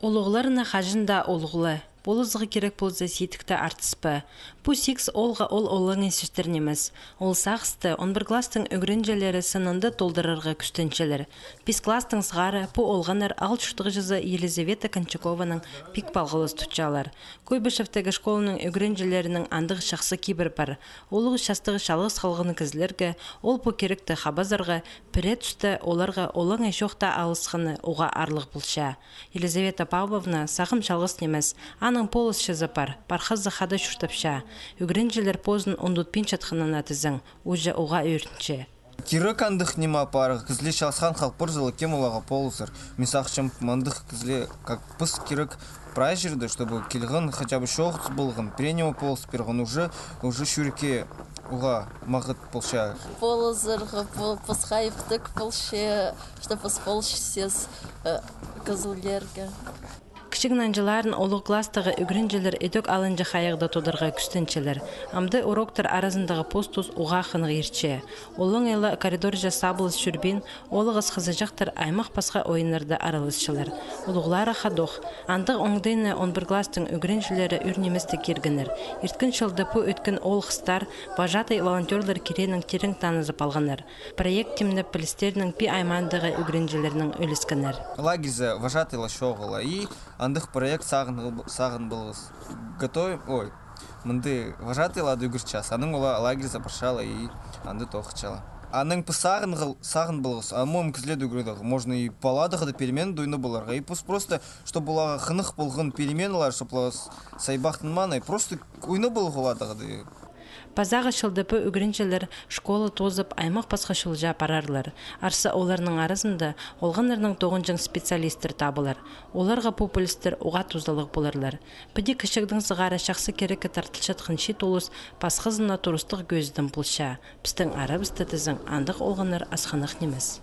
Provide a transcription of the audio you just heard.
Олуғларына хажында олуғлы. Болызығы керек болза сетікті артыспы. Бұ секс олға ол олың есіштернеміз. Ол сағысты 11 кластың өгірінжелері сынынды толдырырға күштенчелер. 5 кластың сығары бұ олғанар ал жұштығы жызы Елизавета Кончакованың пик балғылыз тұтчалар. Көйбішевтегі школының өгірінжелерінің андығы шақсы кейбір бар. Олығы шастығы шалғыз қалғыны кізлерге, ол бұ керекті қабазарға, пірі түсті оларға олың ешоқта алысқыны оға арлық бұлша. Елизавета Павловна сағым шалғыз немес, аның полыс шызапар, пархазы хада шуштапша. Үгірінжелер позын ондутпин чатқынына тізің, ұжы оға өртінші. Кирек андық нема парық, кізле шалсқан қалпыр жылы кем олаға полысыр. Месақшым мандық кізле как пыс кирек прай жерді, чтобы келғын хотя бы шоғыз болғын, пренема полыс перғын уже шүрке уға мағыт полша. Полызырғы пысқайыптық полше, чтобы сполшсез кізулерге. Кішігін жыларын олық кластығы үгірінжелер өтік алынжы қайығда тодырға күстенчелер. Амды уроктар арасындағы постус уға қынғы ерче. Олың елі коридоржа сабылыз жүрбен, олығыз қызыжақтар аймақ басқа ойынларды аралысшылар. Олығлары қадоқ. Андық оңдайны 11 кластың үгірінжелері үрнеместі кергінір. Ерткін шылды пу өткен олғыстар, бажатай волонтерлар керенің терің танызып алғаныр. Проект темні полистерінің пи аймандағы үгірінжелерінің өліскінір. Лагерзі вожатайла шоғыла и андық проект сағын болғыз. Готовим, мынды вожатайла дүгірчас. Аның ола лагерь запрашала и анды тоқычала. Аның пы сағын болғыз. Амом кізле дүгірдіғ. Можно и паладығы да перемен дуйны боларға. И просто, чтобы олаға қынық болғын переменлар, чтобы сайбақтын мана, и просто уйны болғы оладығы. Пазағы шылдыпы үгірінчелер школы тозып аймақ басқа шылжа апарарлар. Арсы оларының арызында олғанларының 9 специалистер табылар. Оларға популистер оға туздалық боларлар. Піде кішігдің зығары шақсы керекі тартылшатқын шет олыс пасқызына тұрыстық көздің бұлша. Пістің арабысты тізің андық олғанлар асқанық немес.